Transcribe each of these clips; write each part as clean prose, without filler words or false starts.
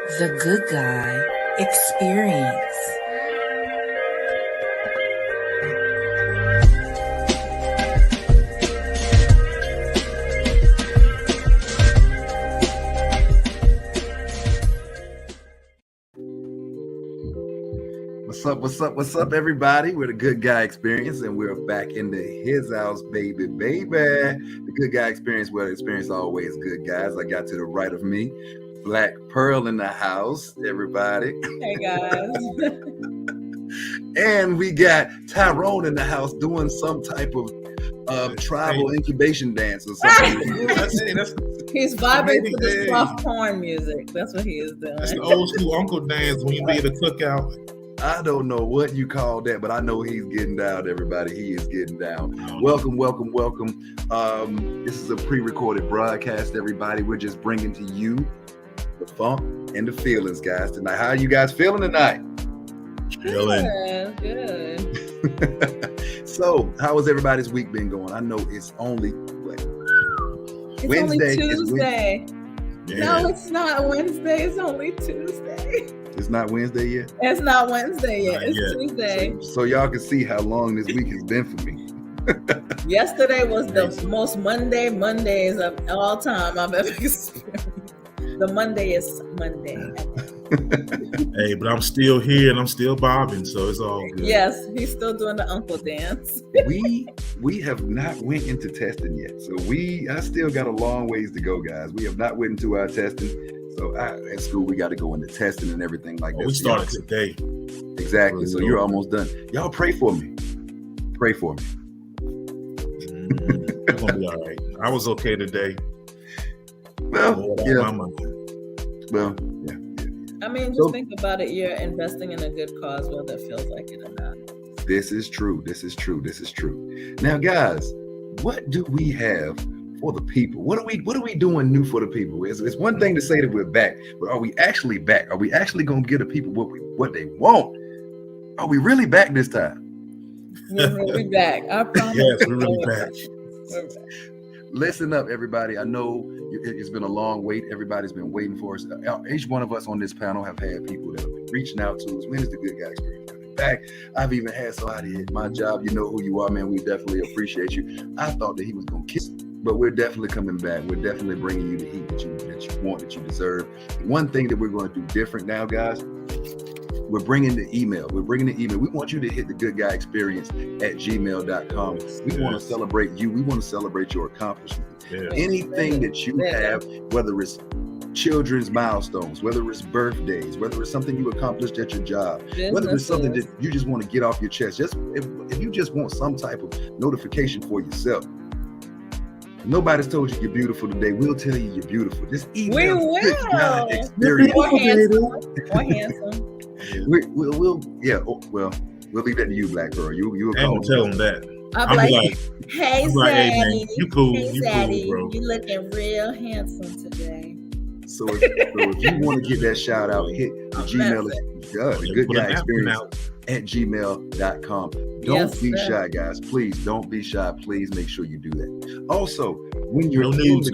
The Good Guy Experience. What's up, everybody? We're the Good Guy Experience, and we're back into his house, baby. The Good Guy Experience, where the experience always good, guys. I got to the right of me, Black Pearl in the house, everybody. Hey, guys. And we got Tyrone in the house doing some type of tribal incubation dance or something. He's vibing to the soft porn music. That's what he is doing. That's the old school uncle dance when you be at a cookout. I don't know what you call that, but I know he's getting down, everybody. He is getting down. Welcome. This is a pre-recorded broadcast, everybody. We're just bringing to you the funk and the feelings, guys, tonight. How are you guys feeling tonight? Good. So, how has everybody's week been going? I know it's only Wednesday. Tuesday. Yeah. No, it's not Wednesday. It's only Tuesday. It's not Wednesday yet? It's not Wednesday yet. It's Tuesday. So y'all can see how long this week has been for me. Yesterday was the most Mondays of all time I've ever experienced. The Monday is Monday. Hey, but I'm still here and I'm still bobbing, so it's all good. Yes, he's still doing the uncle dance. We have not went into testing yet. So I still got a long ways to go, guys. We have not went into our testing. So at school, we got to go into testing and everything like that. We started today. Exactly. So you're almost done. Y'all pray for me. Pray for me. It's gonna be all right. I was okay today. Well, yeah. I mean, just think about it. You're investing in a good cause, whether it feels like it or not. This is true. Now, guys, what do we have for the people? What are we doing new for the people? It's one thing to say that we're back, but are we actually back? Are we actually gonna give the people what they want? Are we really back this time? We're really back. I promise. Yes, we're really back. Listen up, everybody. I know it's been a long wait. Everybody's been waiting for us. Each one of us on this panel have had people that have been reaching out to us. When is the Good Guy Experience coming back? I've even had somebody at my job. You know who you are, man. We definitely appreciate you. I thought that he was gonna kiss, but we're definitely coming back. We're definitely bringing you the heat that you want, that you deserve. One thing that we're going to do different now, guys. We're bringing the email. We want you to hit the Good Guy Experience at gmail.com. We want to celebrate you. We want to celebrate your accomplishments. Yeah. Anything that you have, whether it's children's milestones, whether it's birthdays, whether it's something you accomplished at your job, whether it's something that you just want to get off your chest, just if you just want some type of notification for yourself. Nobody's told you you're beautiful today. We'll tell you you're beautiful. Just email. We will. More handsome. We'll leave that to you, Black Pearl. You ain't gonna tell them that. I'm like, hey, Zaddy. You cool, Zaddy, bro. You looking real handsome today. So if you want to get that shout out, hit the Gmail, the Good Guy Experience at gmail.com. Don't be shy, guys. Please don't be shy. Please make sure you do that. Also, when you're no nudes.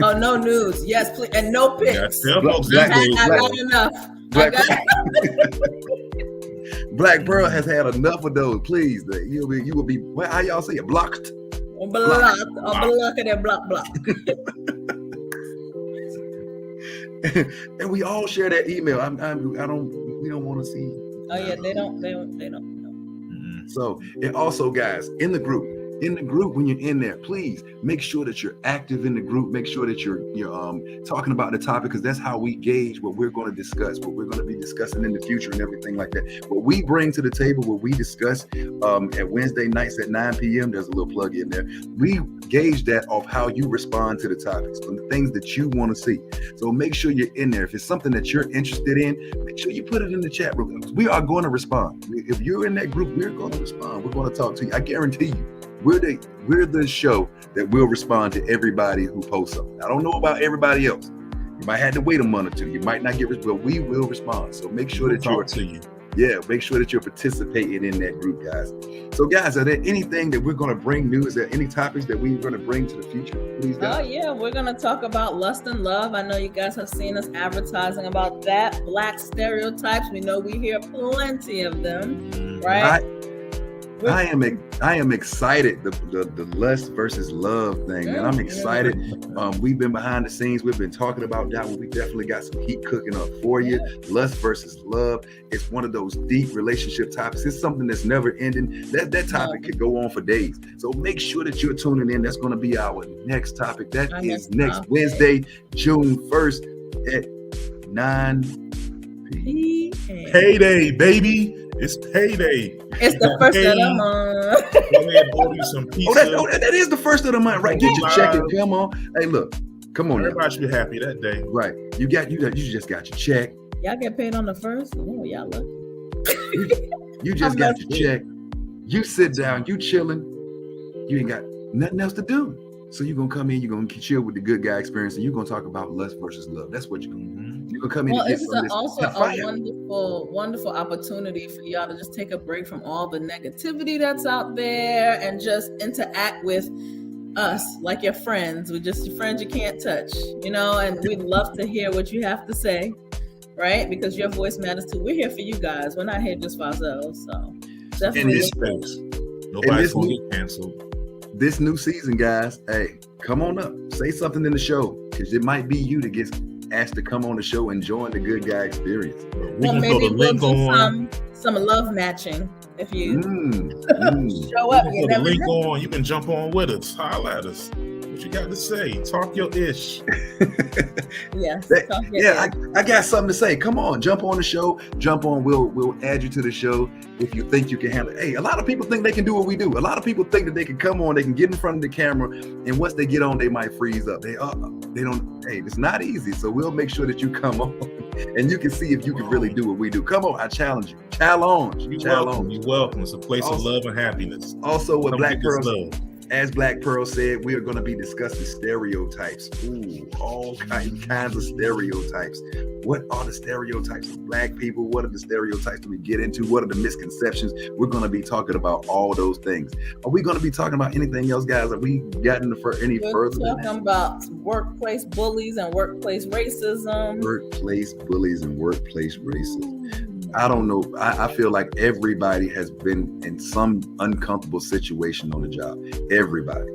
Oh, no nudes. Yes, please. And no pics. I got enough. Black Pearl has had enough of those. Please, you will be. How y'all say it? Blocked. Block. And we all share that email. We don't want to see. Oh yeah, they don't know. Mm-hmm. So, and also, guys, in the group, when you're in there, please make sure that you're active in the group. Make sure that you're talking about the topic, because that's how we gauge what we're going to discuss, what we're going to be discussing in the future and everything like that. What we bring to the table, what we discuss at Wednesday nights at 9 p.m. There's a little plug in there. We gauge that off how you respond to the topics and the things that you want to see. So make sure you're in there. If it's something that you're interested in, make sure you put it in the chat room. We are going to respond. If you're in that group, we're going to respond. We're going to talk to you. I guarantee you. We're the show that will respond to everybody who posts something. I don't know about everybody else. You might have to wait a month or two. You might not get, but we will respond. So make sure that Yeah, make sure that you're participating in that group, guys. So, guys, are there anything that we're going to bring new? Is there any topics that we're going to bring to the future? Please, guys. Oh yeah, we're gonna talk about lust and love. I know you guys have seen us advertising about that. Black stereotypes. We know we hear plenty of them, right? I am excited. The lust versus love thing, man. I'm excited. We've been behind the scenes. We've been talking about that one. We definitely got some heat cooking up for you. Lust versus love. It's one of those deep relationship topics. It's something that's never ending. That topic could go on for days. So make sure that you're tuning in. That's going to be our next topic. That is next Wednesday, June 1st at 9 p.m. Payday, baby. It's payday. It's the first of the month. Go ahead and order you some pizza. That is the first of the month, right? Get your check and come on. Hey, look, come on. Everybody should be happy that day. Right. You just got your check. Y'all get paid on the first? Oh, y'all lucky. You just got your check. You sit down, you chilling. You ain't got nothing else to do. So you're going to come in, you're going to chill with the good guy experience, and you're going to talk about lust versus love. That's what you're going to do. You're going to come in and get some of this. Also a wonderful opportunity for y'all to just take a break from all the negativity that's out there and just interact with us like your friends. We're just your friends you can't touch, and we'd love to hear what you have to say, right? Because your voice matters too. We're here for you guys. We're not here just for ourselves. So definitely. In this space, nobody's going to get canceled. This new season, guys, hey, come on up. Say something in the show, because it might be you that gets asked to come on the show and join the good guy experience. We can maybe throw the link on. Some love matching. If you show up, you put the link on. You can jump on with us. Holler at us. What you got to say? Talk your ish. Yes. I got something to say. Come on, jump on the show. Jump on. We'll add you to the show if you think you can handle it. Hey, a lot of people think they can do what we do. A lot of people think that they can come on, they can get in front of the camera, and once they get on, they might freeze up. They don't. Hey, it's not easy. So we'll make sure that you come on, and you can see if you can really do what we do. Come on, I challenge you. Challenge. You're welcome. It's a place of love and happiness. Also, what Black Pearl. As Black Pearl said, we are going to be discussing stereotypes. Ooh, all kinds of stereotypes. What are the stereotypes of Black people? What are the stereotypes that we get into? What are the misconceptions? We're going to be talking about all those things. Are we going to be talking about anything else, guys? Have we gotten any further? We're talking about workplace bullies and workplace racism. Workplace bullies and workplace racism. I don't know. I feel like everybody has been in some uncomfortable situation on the job. Everybody.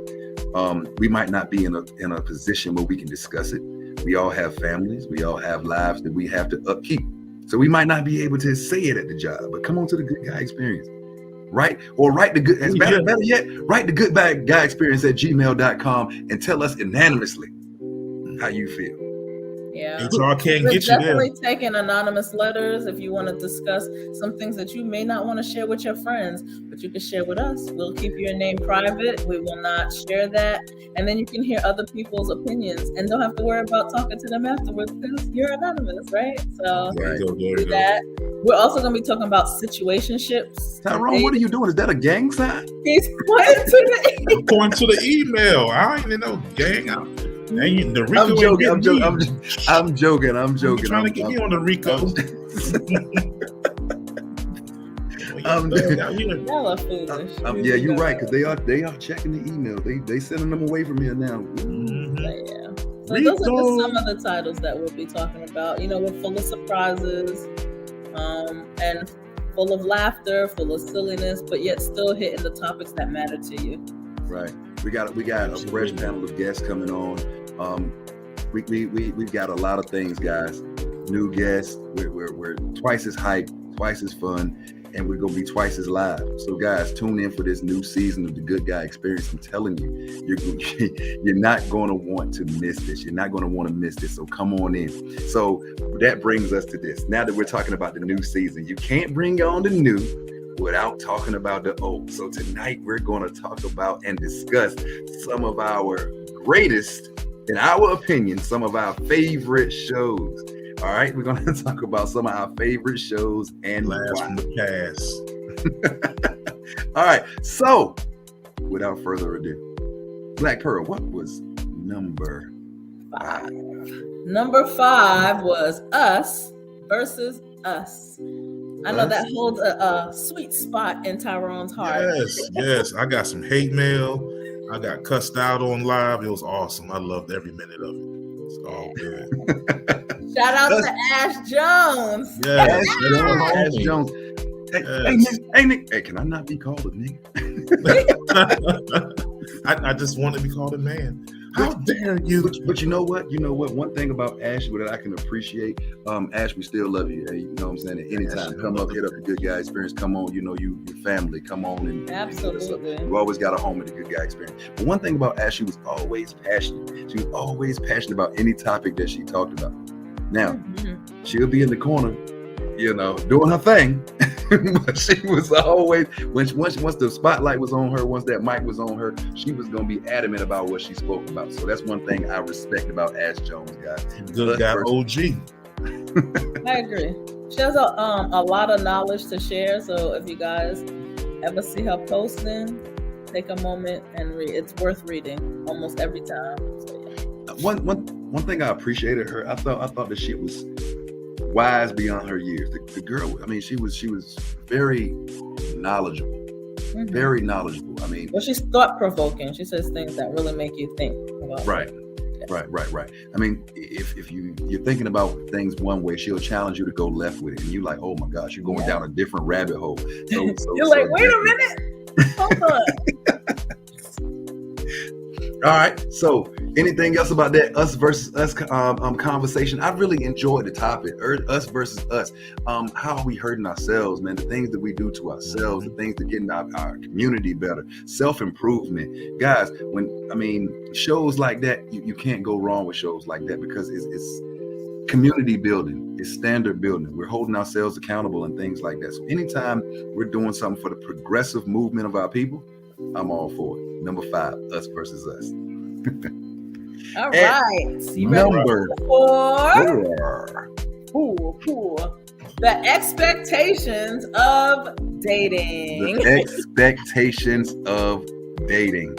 We might not be in a position where we can discuss it. We all have families. We all have lives that we have to upkeep. So we might not be able to say it at the job. But come on to the good guy experience, right? Or write the good. Better yet, write the good guy experience at gmail.com and tell us anonymously how you feel. Yeah, HR can't get you there. Definitely taking anonymous letters if you want to discuss some things that you may not want to share with your friends, but you can share with us. We'll keep your name private. We will not share that, and then you can hear other people's opinions and don't have to worry about talking to them afterwards because you're anonymous, right? So do that. We're also going to be talking about situationships. Tyrone, what are you doing? Is that a gang sign? He's pointing to the email. I ain't in no gang. The Rico I'm joking. I'm trying to get me on the Rico. Y'all are foolish. Yeah, you're right, because they are checking the email. They sending them away from here now. Yeah. So those are just some of the titles that we'll be talking about. We're full of surprises, and full of laughter, full of silliness, but yet still hitting the topics that matter to you. Right. We got a fresh panel of guests coming on. We've got a lot of things, guys. New guests. We're twice as hyped, twice as fun, and we're gonna be twice as live. So, guys, tune in for this new season of the Good Guy Experience. I'm telling you, you're not gonna want to miss this. You're not gonna want to miss this. So come on in. So that brings us to this. Now that we're talking about the new season, you can't bring on the new without talking about the old. So tonight we're going to talk about and discuss some of our greatest, in our opinion, some of our favorite shows. All right, we're going to talk about some of our favorite shows and blast from the past. All right, so without further ado, Black Pearl, what was number 5? Number 5 was Us versus Us. I know that holds a sweet spot in Tyrone's heart. Yes. I got some hate mail. I got cussed out on live. It was awesome. I loved every minute of it. It's all good. Shout out to Ash Jones. Yes, Ash Jones. Hey, Nick. Hey, can I not be called a nigga? I just want to be called a man. How dare you? But you know what? One thing about Ash that I can appreciate, Ash, we still love you. You know what I'm saying? At any time, come up, hit up the Good Guy Experience. Come on, your family. Come on and absolutely. We've always got a home at the Good Guy Experience. But one thing about Ash, she was always passionate. She was always passionate about any topic that she talked about. Now, she'll be in the corner, doing her thing. But she was always, once the spotlight was on her, once that mic was on her, she was going to be adamant about what she spoke about. So that's one thing I respect about Ash Jones, guys. Good guy, OG. I agree. She has a lot of knowledge to share. So if you guys ever see her posting, take a moment and read. It's worth reading almost every time. So, yeah. One thing I appreciated her, I thought that she was wise beyond her years. The girl, I mean, she was very knowledgeable. Very knowledgeable. I mean, well, she's thought-provoking. She says things that really make you think about right. I mean, if you're thinking about things one way, she'll challenge you to go left with it, and you're like, oh my gosh, you're going down a different rabbit hole. So you're like, wait a minute, hold on. All right. So, anything else about that us versus us conversation? I really enjoyed the topic, us versus us. How are we hurting ourselves, man? The things that we do to ourselves, the things that getting our community better, self-improvement, guys. Shows like that, you can't go wrong with shows like that because it's community building, it's standard building. We're holding ourselves accountable and things like that. So, anytime we're doing something for the progressive movement of our people, I'm all for it. Number 5, us versus us. All right. Number 4. The expectations of dating. The expectations of dating.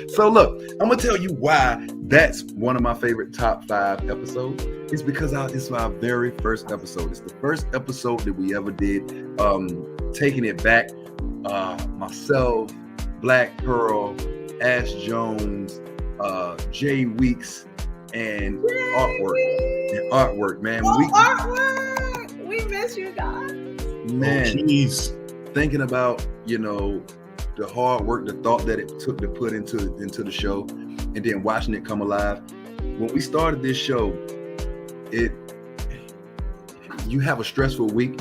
So look, I'm gonna tell you why that's one of my favorite top 5 episodes. It's because it's our very first episode. It's the first episode that we ever did. Taking it back, myself, Black Pearl, Ash Jones, Jay Weeks, and artwork, man. Artwork. We miss you guys. Man, thinking about the hard work, the thought that it took to put into the show, and then watching it come alive. When we started this show, you have a stressful week.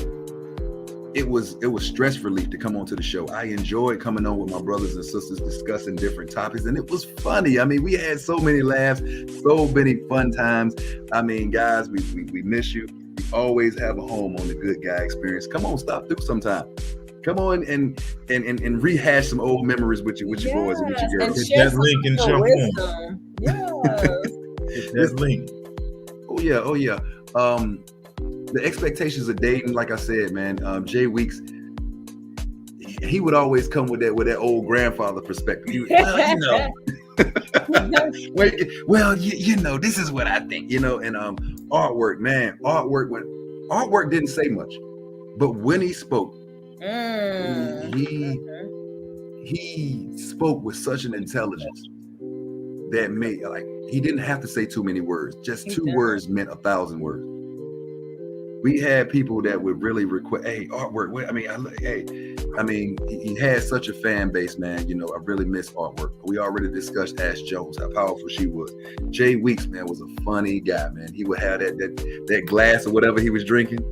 It was stress relief to come onto the show. I enjoyed coming on with my brothers and sisters discussing different topics, and it was funny. I mean, we had so many laughs, so many fun times. I mean, guys, we miss you. We always have a home on the Good Guy Experience. Come on, stop through sometime. Come on and rehash some old memories with your boys and with your girls. Hit that link and jump on. Yes. Hit that link. Oh yeah. The expectations of dating, like I said, man, Jay Weeks, he would always come with that old grandfather perspective. He was, this is what I think, and artwork, man, artwork didn't say much, but when he spoke, he spoke with such an intelligence that made, he didn't have to say too many words. Just 2 words meant 1,000 words. We had people that would really request, hey, artwork. He had such a fan base, man. I really miss artwork. We already discussed Ash Jones, how powerful she was. Jay Weeks, man, was a funny guy, man. He would have that glass or whatever he was drinking.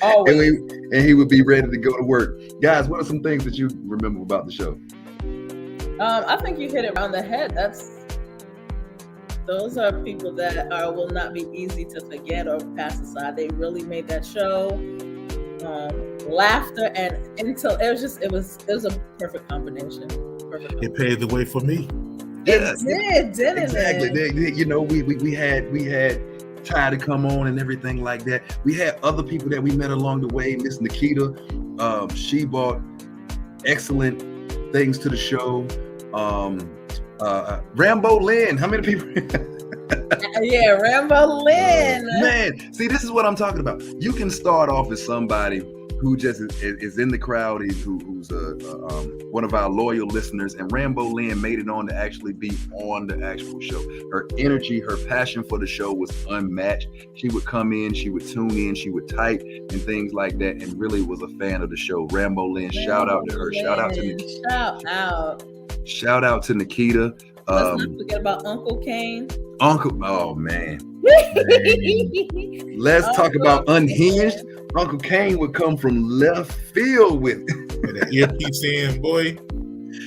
and he would be ready to go to work. Guys, what are some things that you remember about the show? I think you hit it on the head. Those are people that will not be easy to forget or pass aside. They really made that show. Laughter and until it was a perfect combination. It paved the way for me. It did, didn't exactly. it? We had Ty to come on and everything like that. We had other people that we met along the way. Miss Nikita, she brought excellent things to the show. Rambo Lynn, how many people? Yeah, Rambo Lynn. Man, see, this is what I'm talking about. You can start off as somebody who just is in the crowd, who's one of our loyal listeners, and Rambo Lynn made it on to actually be on the actual show. Her energy, her passion for the show was unmatched. She would come in, she would tune in, she would type and things like that, and really was a fan of the show. Rambo Lynn, shout out to her. Shout out to Nikita. Shout out to Nikita. Let's not forget about Uncle Kane. Oh man. Let's talk about Unhinged. Uncle Kane would come from left field with it. That earpiece in, boy.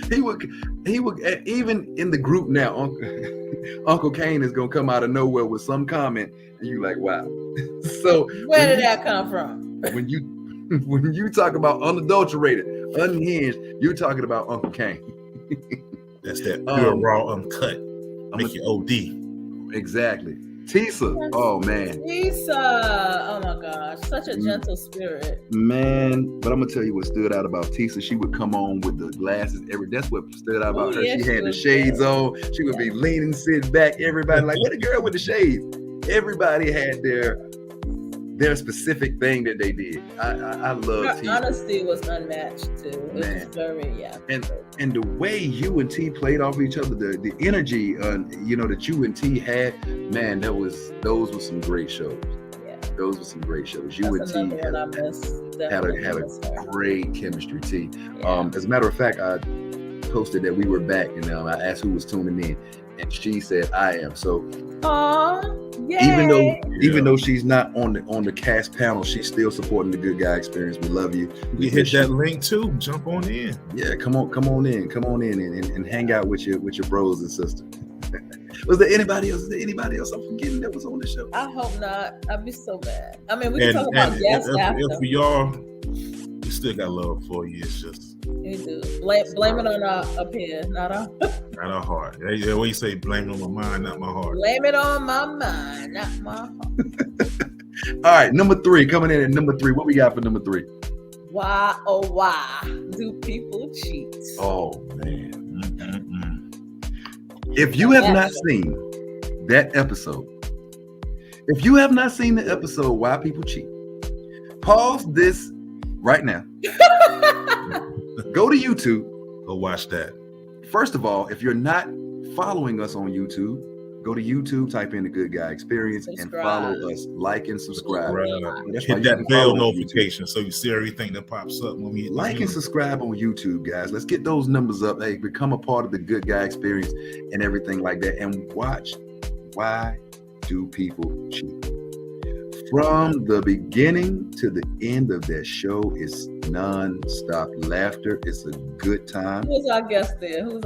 He would even in the group now. Uncle Kane is gonna come out of nowhere with some comment, and you like, wow. So where did that come from? When you talk about unadulterated, unhinged, you're talking about Uncle Kane. That's that pure raw uncut. Make you OD. Exactly. Tisa, oh man. Tisa, oh my gosh, such a gentle spirit. Man, but I'm gonna tell you what stood out about Tisa. She would come on with the glasses. That's what stood out about her. Yeah, she had the shades on. She would be leaning, sitting back. Everybody like, what a girl with the shades. Everybody had their specific thing that they did. I love Tisa. Her honesty was unmatched too. It was very, And the way you and T played off each other, the energy, that you and T had, man, those were some great shows. Yeah, those were some great shows. You and T had a great chemistry. T. Yeah. As a matter of fact, I posted that we were back, and I asked who was tuning in, and she said I am. So, even though she's not on the cast panel, she's still supporting the Good Guy Experience. We love you. We hit that link too. Jump on in. Yeah, come on in and hang out with your bros and sisters. Was there anybody else? I'm forgetting that was on the show? I hope not. I'd be so bad. I mean, we can talk about guests after. If we are, we still got love for you. It's just we do. Blame it on our opinion, not our not our heart. Yeah, what you say? Blame it on my mind, not my heart. Blame it on my mind, not my heart. All right, number 3 coming in at number 3. What we got for number 3? Why, oh why do people cheat? Oh man. If you have not seen that episode, Why People Cheat, pause this right now. Go to YouTube. Go watch that. First of all, if you're not following us on YouTube, go to YouTube, type in the Good Guy Experience, and follow us. Like and subscribe. Hit that bell notification so you see everything that pops up when we hit like and subscribe on YouTube, guys. Let's get those numbers up. Hey, become a part of the Good Guy Experience and everything like that. And watch Why Do People Cheat? From the beginning to the end of that show, it's non-stop laughter. It's a good time. Who's our guest there? Who was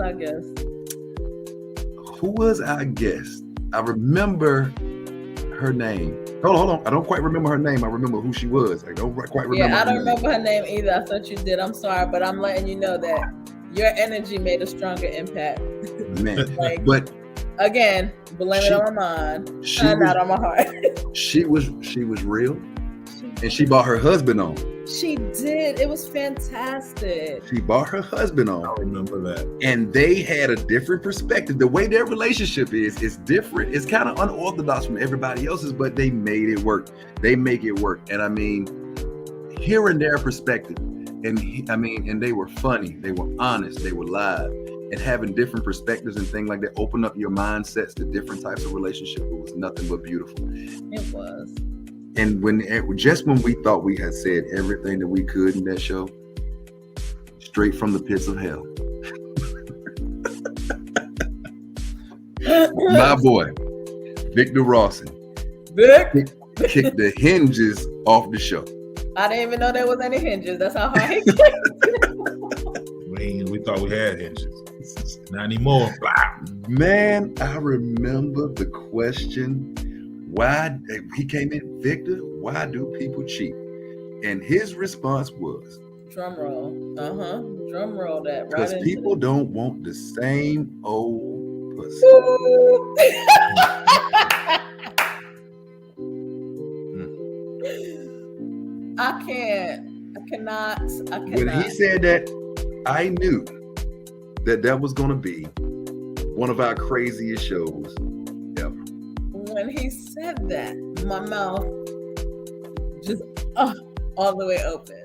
our guest? I remember her name. Hold on. I don't quite remember her name. I remember who she was. I don't quite remember. Yeah, I don't remember her name either. I thought you did. I'm sorry, but I'm letting you know that your energy made a stronger impact. Man, but again, blame it on my mind, not on my heart. She was real, and she brought her husband on. She did. It was fantastic. She brought her husband on. I remember that. And they had a different perspective. The way their relationship is different. It's kind of unorthodox from everybody else's, but they made it work. They make it work. And I mean, hearing their perspective, and they were funny, they were honest, they were live, and having different perspectives and things like that open up your mindsets to different types of relationships. It was nothing but beautiful. It was. And when we thought we had said everything that we could in that show, straight from the pits of hell, my boy Victor Rawson kicked the hinges off the show. I didn't even know there was any hinges. That's how hard he kicked. We thought we had hinges. Not anymore. Man, I remember the question. Why he came in, Victor? Why do people cheat? And his response was, drum roll. Drum roll that. Because people don't want the same old pussy. I cannot. When he said that, I knew that was going to be one of our craziest shows ever. when he said that, my mouth just all the way open.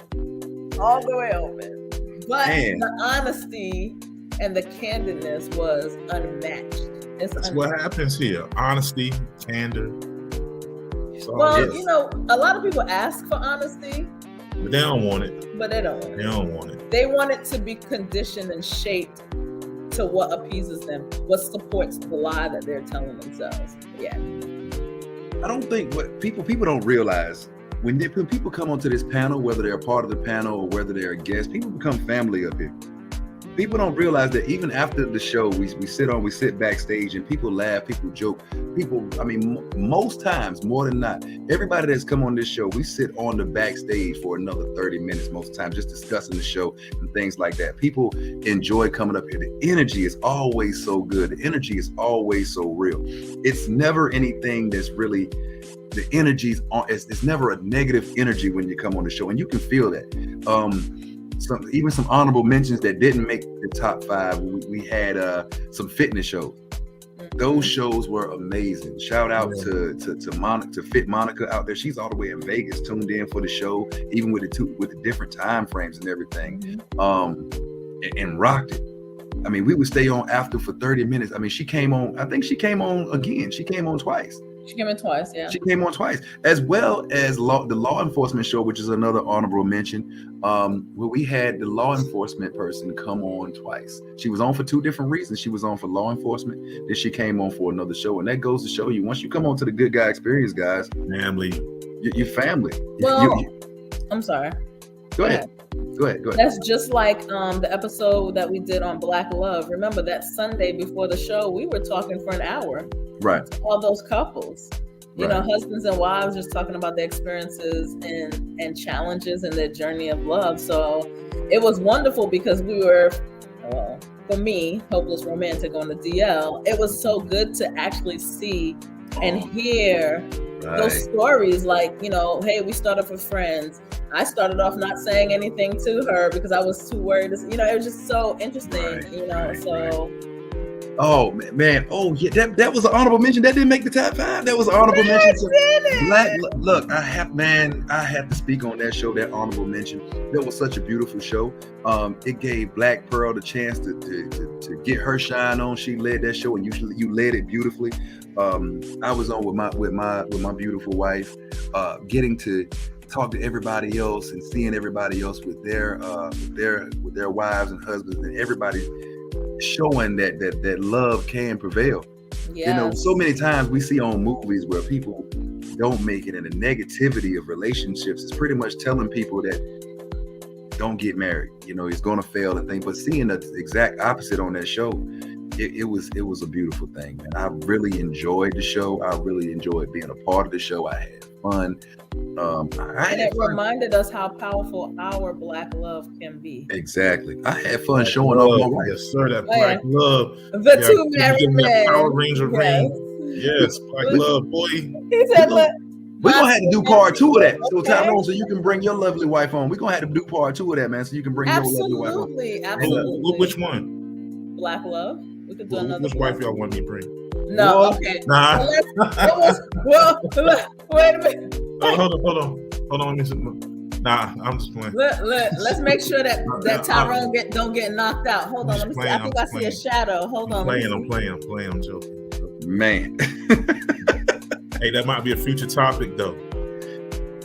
But Man. the honesty and the candidness was unmatched. That's what happens here. Honesty, candor. Well, you know, a lot of people ask for honesty, but they don't want it. They want it to be conditioned and shaped to what appeases them, what supports the lie that they're telling themselves. Yeah. I don't think what people don't realize when people come onto this panel, whether they're a part of the panel or whether they're a guest, people become family up here. People don't realize that even after the show, we sit backstage and people laugh, people joke. Most times, more than not, everybody that's come on this show, we sit on the backstage for another 30 minutes most of the time, just discussing the show and things like that. People enjoy coming up here. The energy is always so good. The energy is always so real. It's never anything that's really, the energy's on, it's never a negative energy when you come on the show, and you can feel that. Even some honorable mentions that didn't make the top 5. We had some fitness shows. Those shows were amazing. Shout out to Monica, to Fit Monica out there. She's all the way in Vegas, tuned in for the show, even with the different time frames and everything, and rocked it. I mean, we would stay on after for 30 minutes. I mean, she came on. I think she came on again. She came on twice. She came in twice, yeah. She came on twice, as well as the law enforcement show, which is another honorable mention, where we had the law enforcement person come on twice. She was on for 2 different reasons. She was on for law enforcement, then she came on for another show. And that goes to show you, once you come on to the Good Guy Experience, guys, family, your family. Well, I'm sorry. Go ahead. That's just like the episode that we did on Black Love. Remember that Sunday before the show, we were talking for an hour. Right. All those couples, you know, husbands and wives, just talking about their experiences and challenges and their journey of love. So it was wonderful because we were, for me, hopeless romantic on the DL. It was so good to actually see and hear those stories. Like, you know, hey, we started for friends. I started off not saying anything to her because I was too worried. You know, it was just so interesting. Oh man! Oh yeah, that was an honorable mention. That didn't make the top 5. That was an honorable mention. Look, I have to speak on that show. That honorable mention. That was such a beautiful show. It gave Black Pearl the chance to get her shine on. She led that show, and you led it beautifully. I was on with my beautiful wife, getting to talk to everybody else and seeing everybody else with their wives and husbands, and everybody showing that love can prevail. Yes. You know, so many times we see on movies where people don't make it, and the negativity of relationships is pretty much telling people that don't get married. You know, it's going to fail and things. But seeing the exact opposite on that show, it was a beautiful thing, man. I really enjoyed the show. I really enjoyed being a part of the show. I had fun. And it reminded us how powerful our Black love can be. Exactly. I had fun showing off my wife. Yes, sir. That Black love. The 2 married men. Power Ranger ring. Yes, Black love, boy. He said, look. We're going to have to do part 2 of that. So Tyrone, so you can bring your lovely wife on. We're going to have to do part 2 of that, man, so you can bring your lovely wife on. Absolutely. Which one? Black love. We could do another. Which wife y'all want me to bring? No, well, okay. Nah. Wait a minute. Hold on. Nah, I'm just playing. Let's make sure that Tyrone don't get knocked out. Hold on, let me see. I think I see a shadow. Hold on. I'm playing. I'm joking. Man. Hey, that might be a future topic though.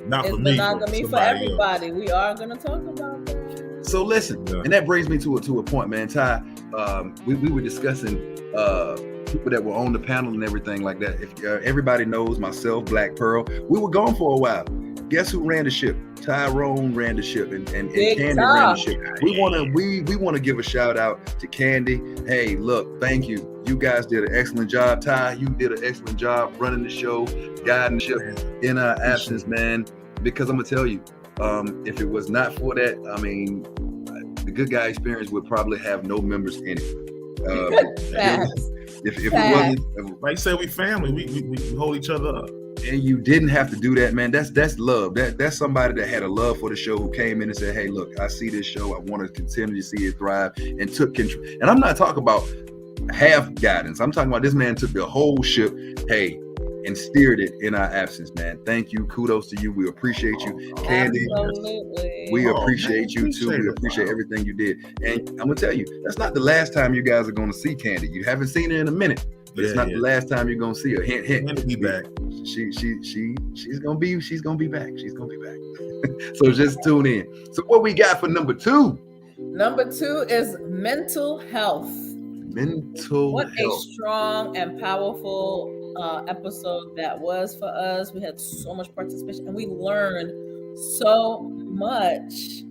Not for me. It's monogamy for everybody. We are gonna talk about that. So listen, and that brings me to a point, man. Ty, we were discussing people that were on the panel and everything like that. If everybody knows myself, Black Pearl, we were gone for a while. Guess who ran the ship? Tyrone ran the ship, and Candy ran the ship. We want to give a shout out to Candy. Hey, look, thank you. You guys did an excellent job. Ty, you did an excellent job running the show, guiding the ship in our absence, man. Because I'm gonna tell you, if it was not for that, I mean, the Good Guy Experience would probably have no members in it. If it wasn't, like you said, we family. We hold each other up. And you didn't have to do that, man. That's love. That's somebody that had a love for the show, who came in and said, hey, look, I see this show. I want to continue to see it thrive, and took control. And I'm not talking about half guidance. I'm talking about this man took the whole ship. Hey, and steered it in our absence, man. Thank you. Kudos to you. We appreciate you. Candy, Absolutely. we appreciate you too. We it. appreciate everything you did. And I'm gonna tell you, that's not the last time you guys are gonna see Candy. You haven't seen her in a minute, but it's not the last time you're gonna see her. Hint, hint. Candy be back. She's gonna be back. She's gonna be back. So just tune in. So what we got for number 2? Number 2 is mental health. What Health. a strong and powerful episode that was for us. We had so much participation and we learned so much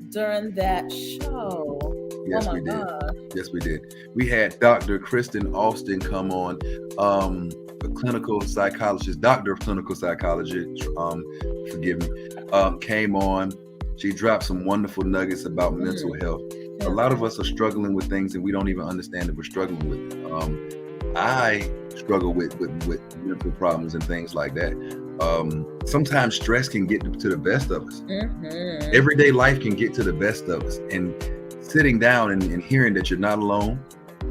during that show. Yes, oh my we did. God. Yes, we did. We had Dr. Kristen Austin come on, a clinical psychologist, doctor of clinical psychology, forgive me, came on. She dropped some wonderful nuggets about mental health. A lot of us are struggling with things and we don't even understand that we're struggling with it. I struggle with mental problems and things like that. Sometimes stress can get to the best of us. Everyday life can get to the best of us. And sitting down and hearing that you're not alone,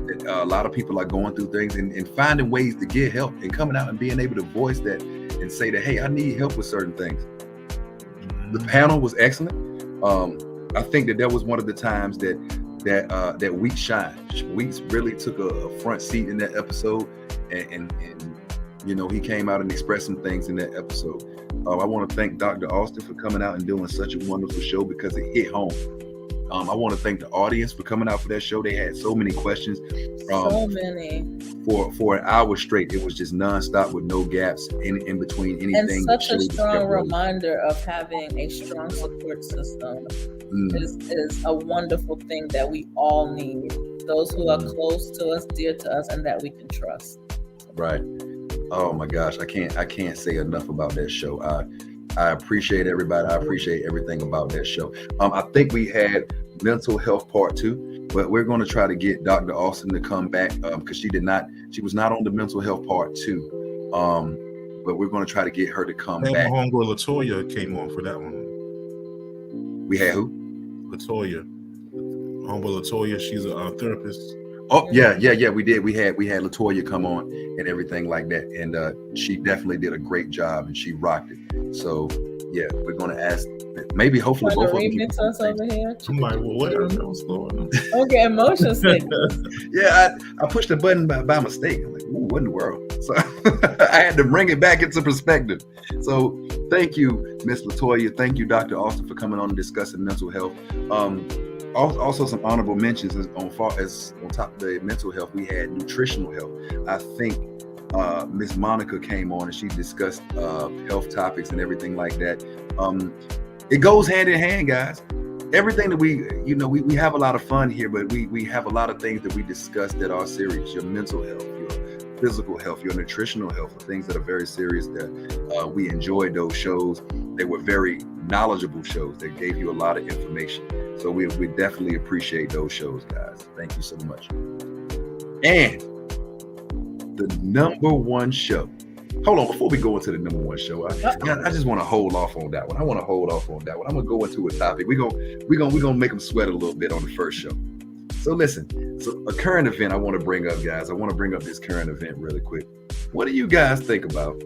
that a lot of people are going through things and finding ways to get help and coming out and being able to voice that and say that, hey, I need help with certain things. The panel was excellent. I think that was one of the times that Weeks shined. Weeks really took a front seat in that episode, and you know, he came out and expressed some things in that episode. I want to thank Dr. Austin for coming out and doing such a wonderful show because it hit home. I want to thank the audience for coming out for that show. They had so many questions. So many. For an hour straight, it was just nonstop with no gaps in between anything. And such a strong reminder of having a strong support system is a wonderful thing that we all need. Those who are close to us, dear to us, and that we can trust. Right. Oh my gosh, I can't say enough about that show. I appreciate everybody. I appreciate everything about that show. I think we had mental health part 2, but we're going to try to get Dr. Austin to come back because she was not on the mental health part 2. But we're going to try to get her to come back. My homegirl Latoya came on for that one. We had who? Latoya. Homegirl Latoya, she's a therapist. Oh yeah, we did. We had Latoya come on and everything like that, and she definitely did a great job and she rocked it. So yeah, we're gonna ask, maybe hopefully both of them. Us over here. I'm like, well, what else going on? Okay, emotion sickness. Yeah, I pushed the button by mistake. I'm like, ooh, what in the world? So I had to bring it back into perspective. So thank you, Miss Latoya. Thank you, Dr. Austin, for coming on and discussing mental health. Also some honorable mentions on top of the mental health, we had nutritional health. I think Miss Monica came on and she discussed health topics and everything like that. It goes hand in hand, guys. Everything that we have a lot of fun here, but we have a lot of things that we discuss that are serious. Your mental health, your physical health, your nutritional health, things that are very serious. That we enjoyed those shows. They were very knowledgeable shows that gave you a lot of information. So we definitely appreciate those shows, guys. Thank you so much. And the number 1 show. Hold on, before we go into the number 1 show, I just want to hold off on that one. I'm gonna go into a topic. We're gonna make them sweat a little bit on the first show. So listen, a current event I want to bring up, guys. I want to bring up this current event really quick. What do you guys think about?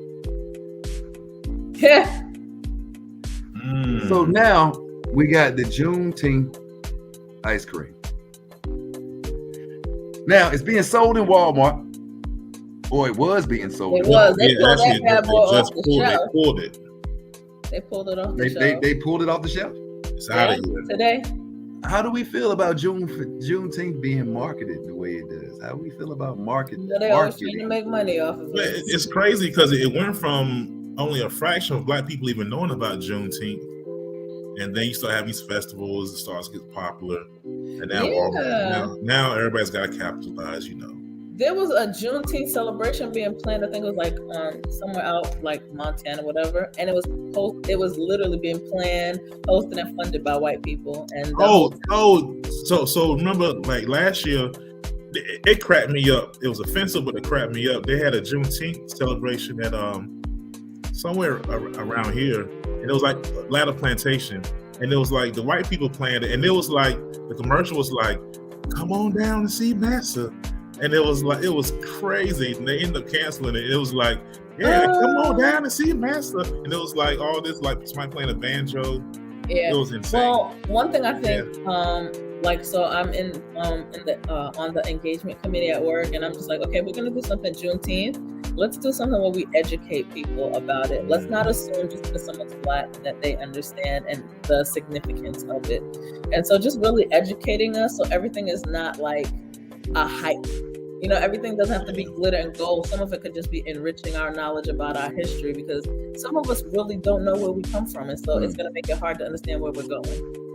Yeah. So now we got the Juneteenth ice cream. Now it's being sold in Walmart, or it was being sold. It was. They pulled actually, that bad boy off the shelf. They pulled it. They pulled it off the shelf. They pulled it off the shelf. It's out of here today. How do we feel about Juneteenth being marketed the way it does? How do we feel about marketing? They always trying to make money off of it. It's crazy because it went from only a fraction of Black people even knowing about Juneteenth, and then you start having these festivals, it starts to get popular, and now everybody's got to capitalize, There was a Juneteenth celebration being planned. I think it was like somewhere out like Montana, whatever. And it was literally being planned, hosted, and funded by white people. And so remember, like last year, it cracked me up. It was offensive, but it cracked me up. They had a Juneteenth celebration at somewhere around here, and it was like Ladder Plantation, and it was like the white people planned it, and it was like the commercial was like, "Come on down and see Massa." And it was crazy. And they ended up canceling it. It was like Yeah, come on down and see your master. And it was like all this, like somebody playing a banjo. Yeah. It was insane. Well, one thing I think, so I'm in the on the engagement committee at work, and I'm just like, okay, we're gonna do something Juneteenth. Let's do something where we educate people about it. Let's not assume just because someone's Black that they understand and the significance of it. And so just really educating us so everything is not like a hype. You know, everything doesn't have to be glitter and gold. Some of it could just be enriching our knowledge about our history, because some of us really don't know where we come from. And so it's going to make it hard to understand where we're going.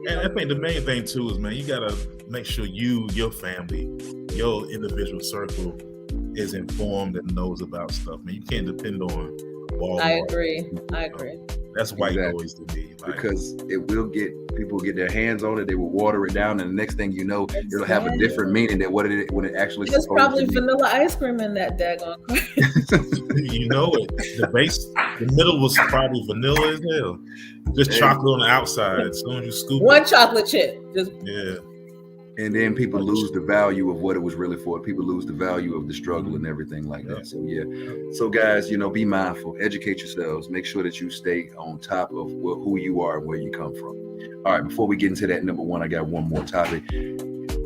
And I think the main thing too is, man, you got to make sure you, your family, your individual circle is informed and knows about stuff. Man, you can't depend on Walmart. I agree. That's white noise to me. Like, because people get their hands on it, they will water it down, and the next thing you know, it'll have a different meaning than what it actually. There's probably vanilla ice cream in that daggone cream. You know it. The middle was probably vanilla as hell. Just chocolate on the outside. As soon as you scoop one chocolate chip. Yeah. And then people lose the value of what it was really for. People lose the value of the struggle and everything like that. So so guys, be mindful, educate yourselves, make sure that you stay on top of who you are and where you come from. All right, before we get into that, number one, I got one more topic.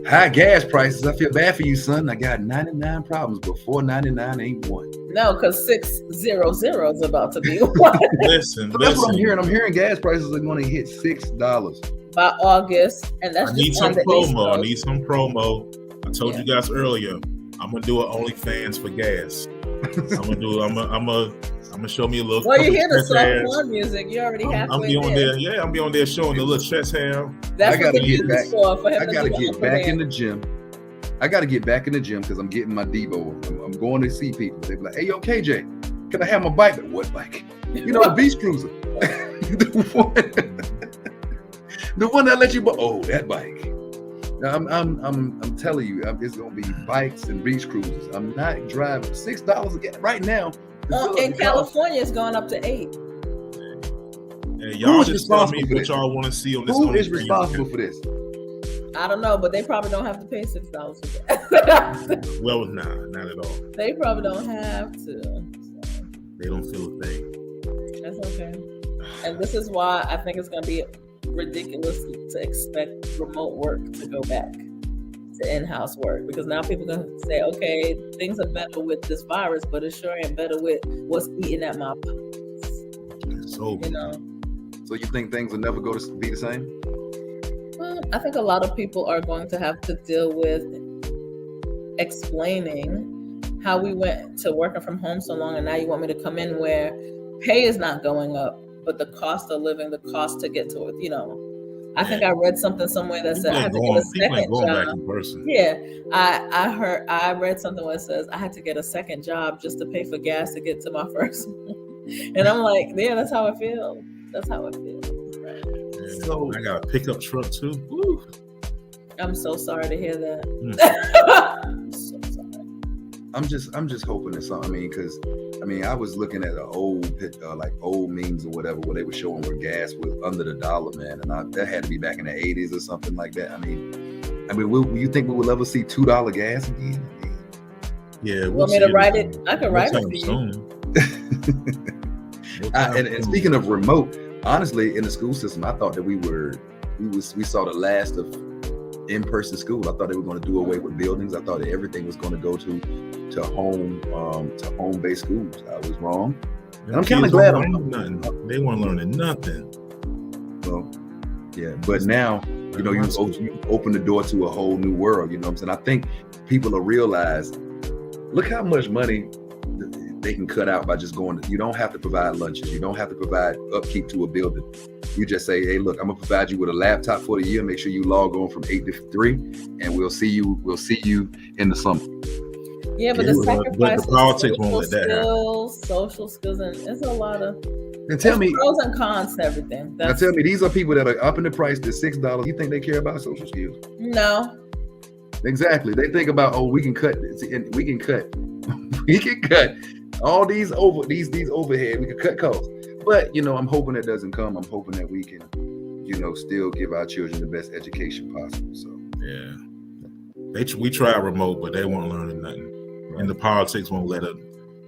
High gas prices. I feel bad for you, son. I got 99 problems, but 499 ain't one. No, because 600 is about to be one. Listen. That's what I'm hearing. I'm hearing gas prices are going to hit $6 by August, and that's I need some promo. I told you guys earlier, I'm gonna do an OnlyFans for gas. I'm gonna show me a little. Well, you hear the soft porn music. You already halfway I'm be on there. Yeah, I'm be on there showing the little chest hair. That's what the music's for him. I gotta get back in the gym. I gotta get back in the gym because I'm getting my Devo. I'm going to see people. They be like, "Hey, yo, KJ, can I have my bike?" What bike? The Beach Cruiser. The one that let you that bike. Now, I'm telling you, it's gonna be bikes and beach cruisers. I'm not driving $6 again right now. In California, it's going up to $8. Hey, y'all just tell me what y'all want to see on this. Who is responsible for this? I don't know, but they probably don't have to pay $6 for that. Well, not at all. They probably don't have to. So. They don't feel a thing. That's okay. And this is why I think it's going to be ridiculous to expect remote work to go back to in-house work, because now people are going to say, okay, things are better with this virus, but it sure ain't better with what's eating at my pockets. So, So you think things will never go to be the same? Well, I think a lot of people are going to have to deal with explaining how we went to working from home so long, and now you want me to come in where pay is not going up, but the cost of living, the cost to get to it, I think I read something somewhere that said I had to get a second job. Yeah, I read something where it says I had to get a second job just to pay for gas to get to my first one. And I'm like, yeah, that's how it feels. That's how it feels. Right? So I got a pickup truck too. Woo. I'm so sorry to hear that. I'm so sorry. I'm just hoping that something. Because I was looking at an old old memes or whatever where they were showing where gas was under $1, man, and that had to be back in the 80s or something like that. Will you think we will ever see $2 gas again? Yeah. Want me to write it? I can write it for you. And speaking of remote, honestly, in the school system, I thought that we saw the last of in-person school. I thought they were going to do away with buildings. I thought that everything was going to go to home-based schools. I was wrong. And I'm kind of glad they weren't learning nothing. Well, yeah, but now you open the door to a whole new world. You know what I'm saying? I think people will realize, look how much money they can cut out by just going. You don't have to provide lunches. You don't have to provide upkeep to a building. You just say, hey, look, I'm gonna provide you with a laptop for the year. Make sure you log on from 8 to 3, and we'll see you in the summer. Yeah, but the sacrifice the politics won't let that happen. Social skills, and it's a lot of. And tell me pros and cons to everything. Now tell me, these are people that are upping the price to $6. You think they care about social skills? No. Exactly. They think about, we can cut all these overhead. We can cut costs. But I'm hoping it doesn't come. I'm hoping that we can, still give our children the best education possible. So yeah, we try remote, but they won't learn nothing, right. And the politics won't let a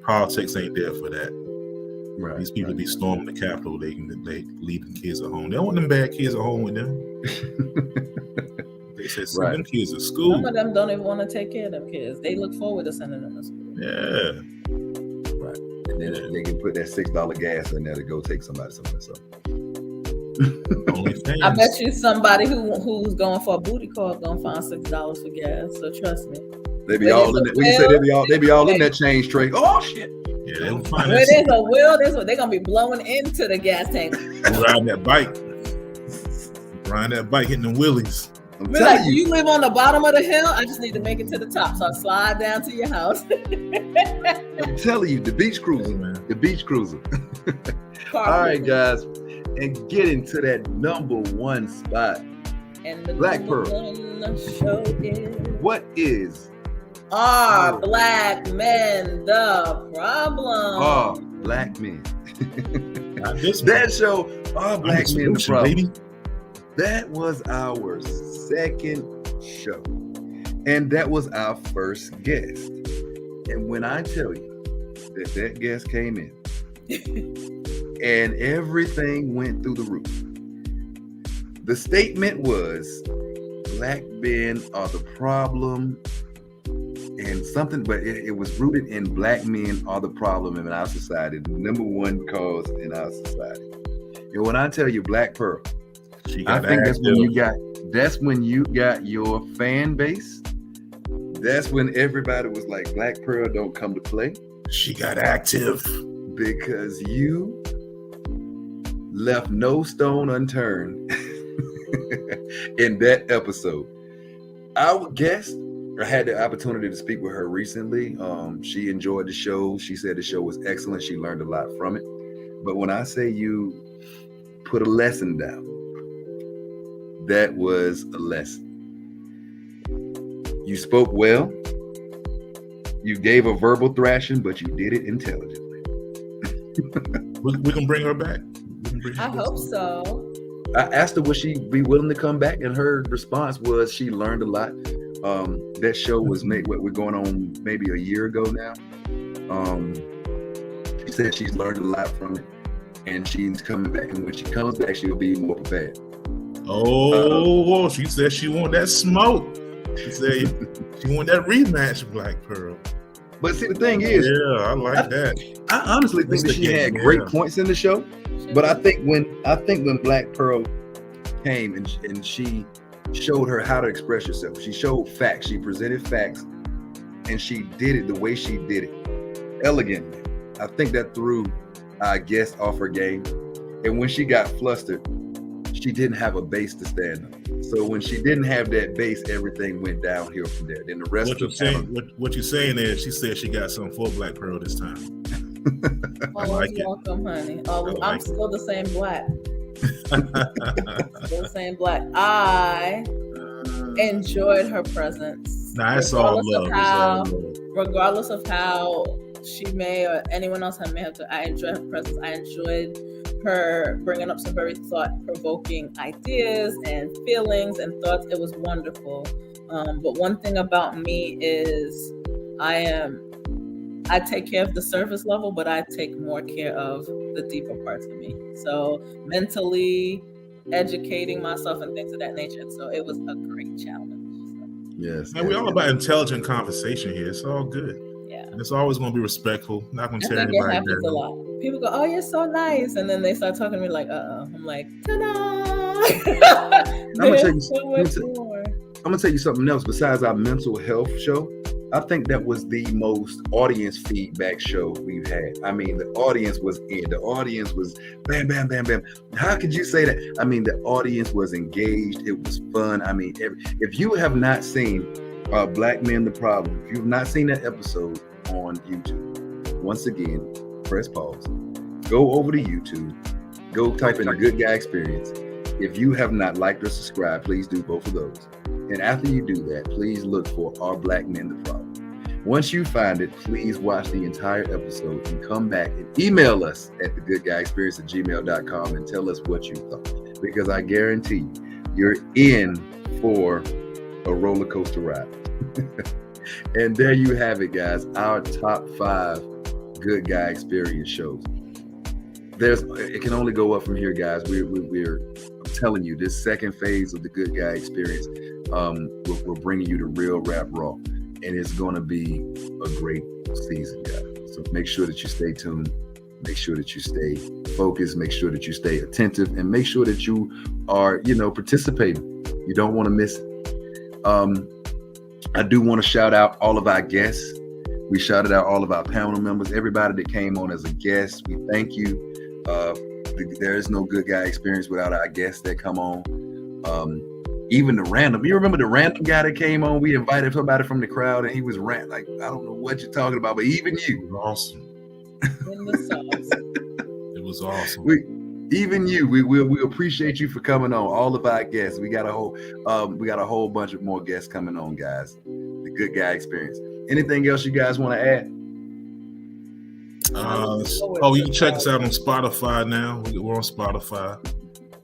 politics ain't there for that. Right. These people be storming the Capitol. They leaving kids at home. They don't want them bad kids at home with them. They said send them kids to school. Some of them don't even want to take care of them kids. They look forward to sending them to school. Yeah. Right. And then they can put that $6 gas in there to go take somebody somewhere. So. I bet you somebody who's going for a booty call gonna find $6 for gas. So trust me. They be all in that. When you say they be all in that change tray. Oh shit. Yeah, they don't find where there's a will, there's what they're gonna be blowing into the gas tank. Riding that bike, hitting them wheelies. We're like, do you live on the bottom of the hill? I just need to make it to the top, so I slide down to your house. I'm telling you, the beach cruiser, man. The beach cruiser. All right, guys, and get into that number one spot. And the Black Pearl. Show is what is? Are black men the problem? Are black men. That show, Are Black Men the Problem? Baby. That was our second show. And that was our first guest. And when I tell you that guest came in and everything went through the roof, the statement was, black men are the problem. And something, but it was rooted in black men are the problem in our society, the number one cause in our society. And when I tell you Black Pearl, I think that's when you got your fan base. That's when everybody was like, Black Pearl don't come to play. She got active. Because you left no stone unturned in that episode. Our guest, I had the opportunity to speak with her recently. She enjoyed the show. She said the show was excellent. She learned a lot from it. But when I say you put a lesson down, that was a lesson. You spoke well. You gave a verbal thrashing, but you did it intelligently. We can bring her back. I hope so. I asked her would she be willing to come back, and her response was she learned a lot. That show was made, we're going on maybe a year ago now. She said she's learned a lot from it, and she's coming back, and when she comes back, she'll be more prepared. She said she want that smoke. She said she want that rematch, Black Pearl. But see, the thing is, I like that. I honestly think that she had great points in the show. But I think when Black Pearl came and she showed her how to express herself, she showed facts, she presented facts, and she did it the way she did it, elegantly. I think that threw our guest off her game. And when she got flustered, she didn't have a base to stand on. So when she didn't have that base, everything went downhill from there. Then the rest what you're saying is she said she got something for Black Pearl this time. Welcome, honey. I'm still the same black. Still the same black. I enjoyed her presence. It's all love. Regardless of how she may or anyone else may have to, I enjoyed her presence. I enjoyed her bringing up some very thought-provoking ideas and feelings and thoughts. It was wonderful. But one thing about me is I take care of the surface level, but I take more care of the deeper parts of me. So mentally educating myself and things of that nature. So it was a great challenge. So. Yes. And we're all about intelligent conversation here. It's all good. Yeah. And it's always going to be respectful. Not going to tear anybody down. It happens a lot. People go, "Oh, you're so nice," and then they start talking to me like, I'm like, ta-da! I'm gonna tell you something else. Besides our mental health show, I think that was the most audience feedback show we've had. I mean, the audience was in. The audience was bam, bam, bam, bam. How could you say that? I mean, the audience was engaged. It was fun. I mean, if you have not seen Black Men the Problem, if you've not seen that episode on YouTube, once again, press pause. Go over to YouTube. Go type in a Good Guy Experience. If you have not liked or subscribed, please do both of those. And after you do that, please look for Are Black Men the Problem? Once you find it, please watch the entire episode and come back and email us at thegoodguyexperience@gmail.com and tell us what you thought. Because I guarantee you're in for a roller coaster ride. And there you have it, guys. Our top 5 Good Guy Experience shows. It can only go up from here, guys. I'm telling you, this second phase of the Good Guy Experience, we're bringing you the real rap raw, and it's going to be a great season, guys. So make sure that you stay tuned. Make sure that you stay focused. Make sure that you stay attentive, and make sure that you are, participating. You don't want to miss it. I do want to shout out all of our guests. We shouted out all of our panel members, everybody that came on as a guest. We thank you. There is no Good Guy Experience without our guests that come on. Even the random. You remember the random guy that came on? We invited somebody from the crowd, and he was rant like, I don't know what you're talking about, but even you. Awesome. It was awesome. We appreciate you for coming on. All of our guests. We got a whole bunch of more guests coming on, guys. The Good Guy Experience. Anything else you guys want to add? You can check us out on Spotify now. We're on Spotify,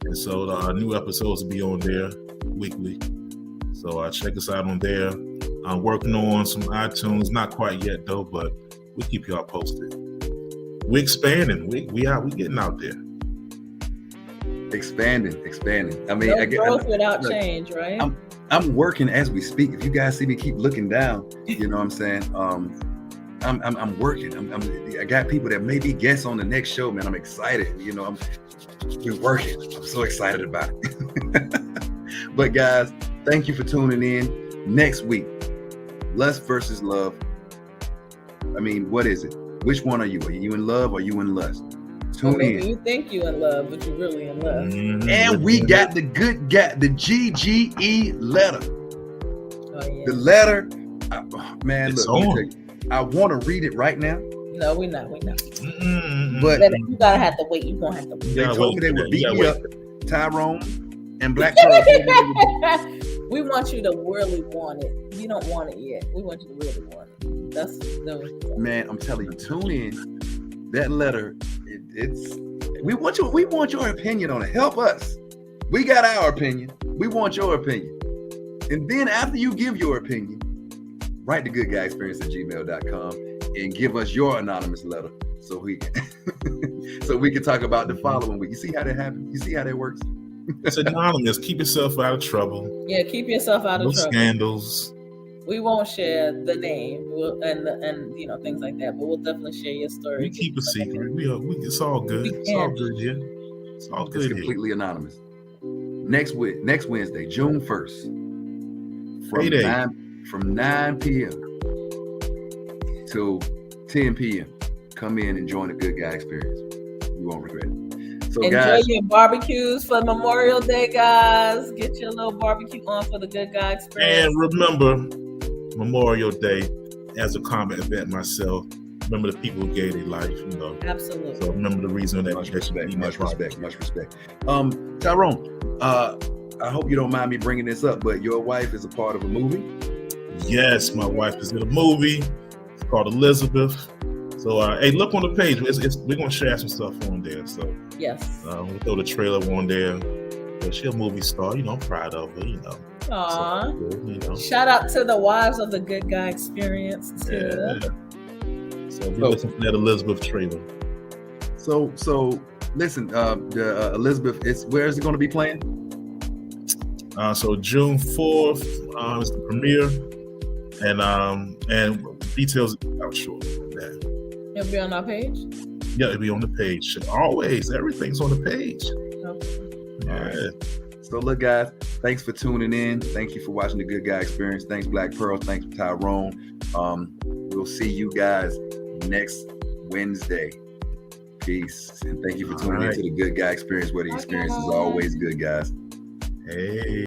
and so the new episodes will be on there weekly. So check us out on there. I'm working on some iTunes, not quite yet though, but we'll keep y'all posted. We're expanding. We getting out there. Expanding. I mean, no growth without change, right? I'm working as we speak. If you guys see me keep looking down, you know what I'm saying? I'm working. I got people that may be guests on the next show, man. I'm excited. We're working. I'm so excited about it. But guys, thank you for tuning in. Next week, Lust versus Love. I mean, what is it? Which one are you? Are you in love or are you in lust? Tune in. You think you in love, but you're really in love. Mm-hmm. And we got the good guy, the GGE letter. Oh, yeah. The letter, man, it's look, on. I want to read it right now. No, we're not. Mm-hmm. But you gotta have to wait. You gonna have to wait. They told me they would beat me up. Tyrone and Black Pearl told me we want you to really want it. You don't want it yet. We want you to really want it. Man, I'm telling you, tune in. That letter, we want your opinion on it. Help us. We got our opinion. We want your opinion. And then after you give your opinion, write to goodguyexperience@gmail.com and give us your anonymous letter so we can talk about the following week. You see how that happens? You see how that works? It's anonymous. Keep yourself out of trouble. Yeah, keep yourself out of trouble. No scandals. We won't share the name and things like that, but we'll definitely share your story. We keep a secret. It's all good. It's all good, yeah. It's all good. It's completely anonymous. Next Wednesday, June 1st, from 9 p.m. till 10 p.m. Come in and join the Good Guy Experience. You won't regret it. So enjoy guys, your barbecues for Memorial Day, guys. Get your little barbecue on for the Good Guy Experience. And remember, Memorial Day as a common event myself. Remember the people who gave their life, Absolutely. So remember the reason that much respect. Tyrone, I hope you don't mind me bringing this up, but your wife is a part of a movie. Yes, my wife is in a movie. It's called Elizabeth. So hey, look on the page. We're gonna share some stuff on there. So yes, we'll throw the trailer on there. But she's a movie star. I'm proud of her. Aww. So, shout out to the wives of the Good Guy Experience too. Yeah. So we listen to that Elizabeth trailer. So listen, the Elizabeth, where is it going to be playing? So June 4th is the premiere, and details out shortly. It'll be on our page. Yeah, it'll be on the page. Always, everything's on the page. Okay. All right. So look, guys, thanks for tuning in. Thank you for watching the Good Guy Experience. Thanks, Black Pearl. Thanks, Tyrone. We'll see you guys next Wednesday. Peace. And thank you for tuning in to the Good Guy Experience, where the experience is always good, guys. Hey.